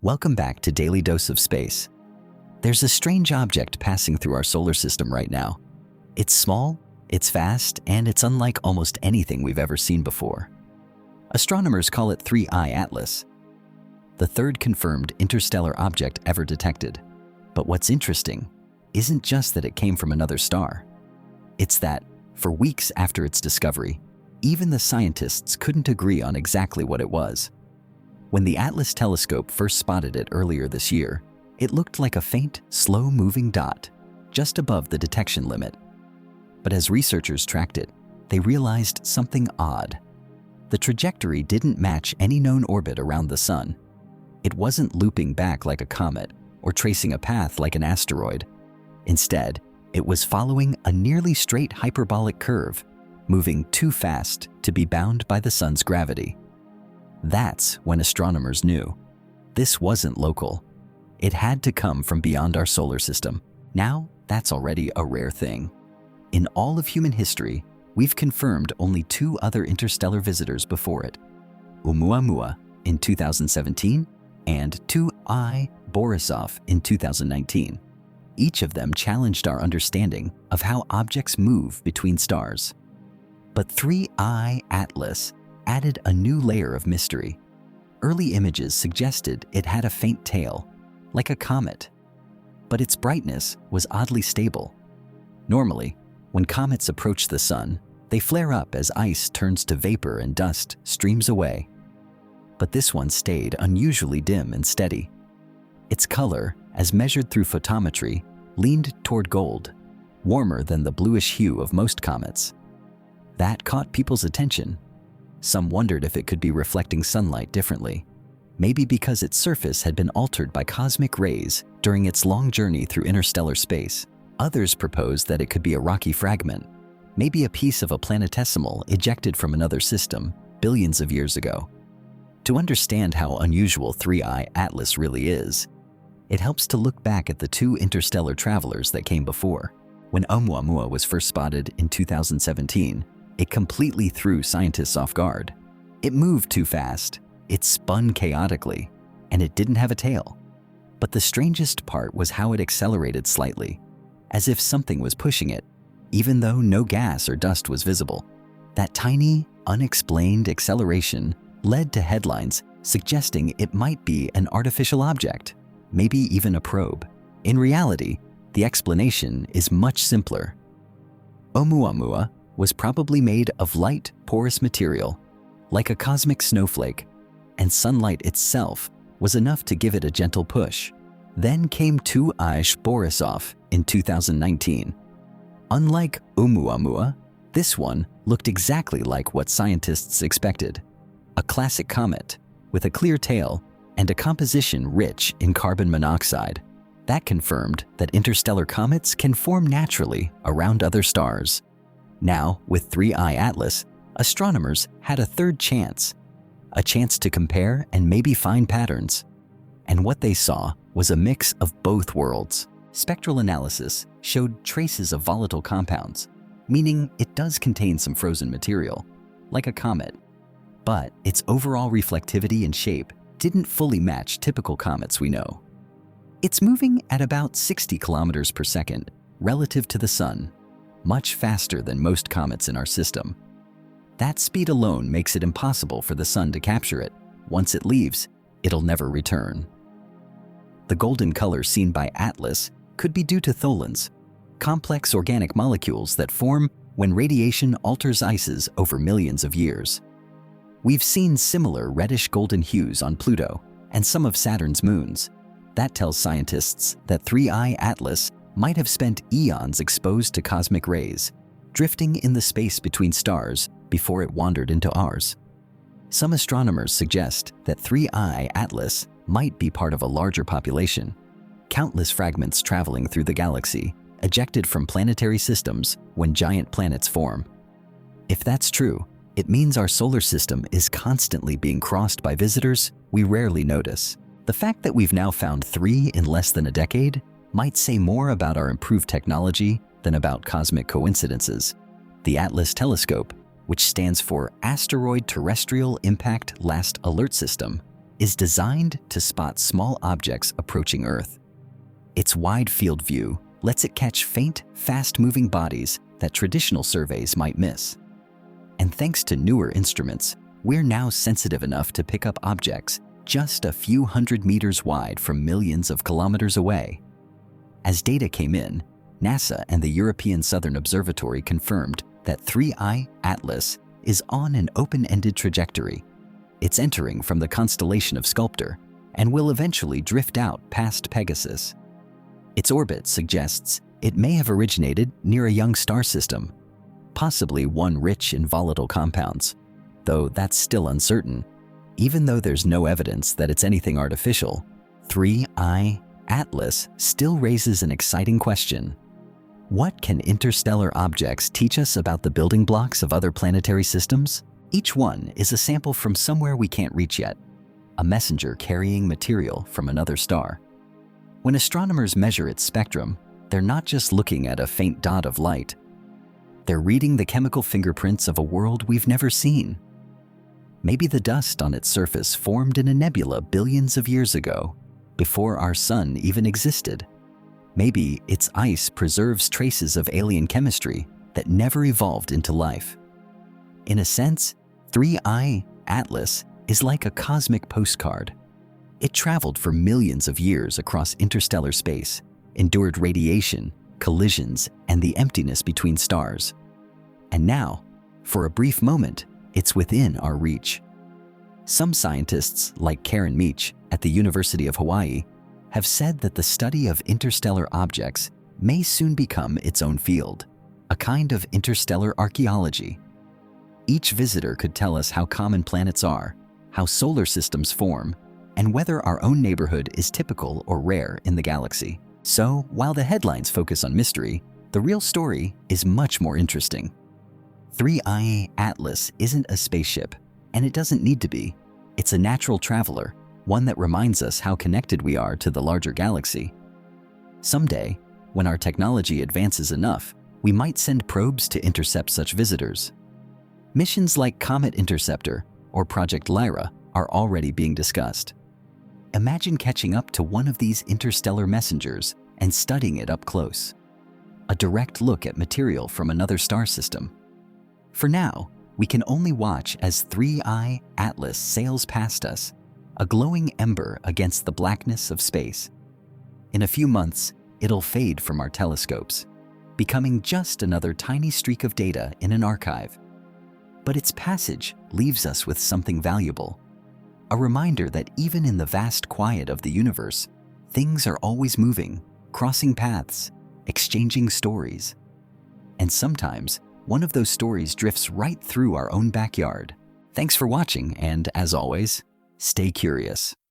Welcome back to Daily Dose of Space. There's a strange object passing through our solar system right now. It's small, it's fast, and it's unlike almost anything we've ever seen before. Astronomers call it 3I Atlas, the third confirmed interstellar object ever detected. But what's interesting isn't just that it came from another star. It's that, for weeks after its discovery, even the scientists couldn't agree on exactly what it was. When the Atlas telescope first spotted it earlier this year, it looked like a faint, slow-moving dot just above the detection limit. But as researchers tracked it, they realized something odd. The trajectory didn't match any known orbit around the Sun. It wasn't looping back like a comet or tracing a path like an asteroid. Instead, it was following a nearly straight hyperbolic curve, moving too fast to be bound by the Sun's gravity. That's when astronomers knew this wasn't local. It had to come from beyond our solar system. Now, that's already a rare thing. In all of human history, we've confirmed only two other interstellar visitors before it: Oumuamua in 2017 and 2I Borisov in 2019. Each of them challenged our understanding of how objects move between stars. But 3I Atlas added a new layer of mystery. Early images suggested it had a faint tail, like a comet, but its brightness was oddly stable. Normally, when comets approach the Sun, they flare up as ice turns to vapor and dust streams away. But this one stayed unusually dim and steady. Its color, as measured through photometry, leaned toward gold, warmer than the bluish hue of most comets. That caught people's attention. Some wondered if it could be reflecting sunlight differently, maybe because its surface had been altered by cosmic rays during its long journey through interstellar space. Others proposed that it could be a rocky fragment, maybe a piece of a planetesimal ejected from another system billions of years ago. To understand how unusual 3I Atlas really is, it helps to look back at the two interstellar travelers that came before. When Oumuamua was first spotted in 2017, it completely threw scientists off guard. It moved too fast, it spun chaotically, and it didn't have a tail. But the strangest part was how it accelerated slightly, as if something was pushing it, even though no gas or dust was visible. That tiny, unexplained acceleration led to headlines suggesting it might be an artificial object, maybe even a probe. In reality, the explanation is much simpler. Oumuamua was probably made of light, porous material, like a cosmic snowflake, and sunlight itself was enough to give it a gentle push. Then came 2I Borisov in 2019. Unlike Oumuamua, this one looked exactly like what scientists expected: a classic comet with a clear tail and a composition rich in carbon monoxide. That confirmed that interstellar comets can form naturally around other stars. Now, with 3I Atlas, astronomers had a third chance, a chance to compare and maybe find patterns. And what they saw was a mix of both worlds. Spectral analysis showed traces of volatile compounds, meaning it does contain some frozen material, like a comet. But its overall reflectivity and shape didn't fully match typical comets we know. It's moving at about 60 kilometers per second relative to the Sun, much faster than most comets in our system. That speed alone makes it impossible for the Sun to capture it. Once it leaves, it'll never return. The golden color seen by Atlas could be due to tholins, complex organic molecules that form when radiation alters ices over millions of years. We've seen similar reddish-golden hues on Pluto and some of Saturn's moons. That tells scientists that 3I Atlas might have spent eons exposed to cosmic rays, drifting in the space between stars before it wandered into ours. Some astronomers suggest that 3I Atlas might be part of a larger population, countless fragments traveling through the galaxy, ejected from planetary systems when giant planets form. If that's true, it means our solar system is constantly being crossed by visitors we rarely notice. The fact that we've now found 3 in less than a decade might say more about our improved technology than about cosmic coincidences. The Atlas telescope, which stands for Asteroid Terrestrial Impact Last Alert System, is designed to spot small objects approaching Earth. Its wide field view lets it catch faint, fast-moving bodies that traditional surveys might miss. And thanks to newer instruments, we're now sensitive enough to pick up objects just a few hundred meters wide from millions of kilometers away. As data came in, NASA and the European Southern Observatory confirmed that 3I Atlas is on an open-ended trajectory. It's entering from the constellation of Sculptor and will eventually drift out past Pegasus. Its orbit suggests it may have originated near a young star system, possibly one rich in volatile compounds, though that's still uncertain. Even though there's no evidence that it's anything artificial, 3I Atlas still raises an exciting question. What can interstellar objects teach us about the building blocks of other planetary systems? Each one is a sample from somewhere we can't reach yet, a messenger carrying material from another star. When astronomers measure its spectrum, they're not just looking at a faint dot of light. They're reading the chemical fingerprints of a world we've never seen. Maybe the dust on its surface formed in a nebula billions of years ago, before our sun even existed. Maybe its ice preserves traces of alien chemistry that never evolved into life. In a sense, 3I Atlas is like a cosmic postcard. It traveled for millions of years across interstellar space, endured radiation, collisions, and the emptiness between stars. And now, for a brief moment, it's within our reach. Some scientists, like Karen Meach at the University of Hawaii, have said that the study of interstellar objects may soon become its own field, a kind of interstellar archaeology. Each visitor could tell us how common planets are, how solar systems form, and whether our own neighborhood is typical or rare in the galaxy. So, while the headlines focus on mystery, the real story is much more interesting. 3I Atlas isn't a spaceship, and it doesn't need to be. It's a natural traveler, one that reminds us how connected we are to the larger galaxy. Someday, when our technology advances enough, we might send probes to intercept such visitors. Missions like Comet Interceptor or Project Lyra are already being discussed. Imagine catching up to one of these interstellar messengers and studying it up close. A direct look at material from another star system. For now, we can only watch as 3I Atlas sails past us, a glowing ember against the blackness of space. In a few months, it'll fade from our telescopes, becoming just another tiny streak of data in an archive. But its passage leaves us with something valuable, a reminder that even in the vast quiet of the universe, things are always moving, crossing paths, exchanging stories. And sometimes, one of those stories drifts right through our own backyard. Thanks for watching, and as always, stay curious.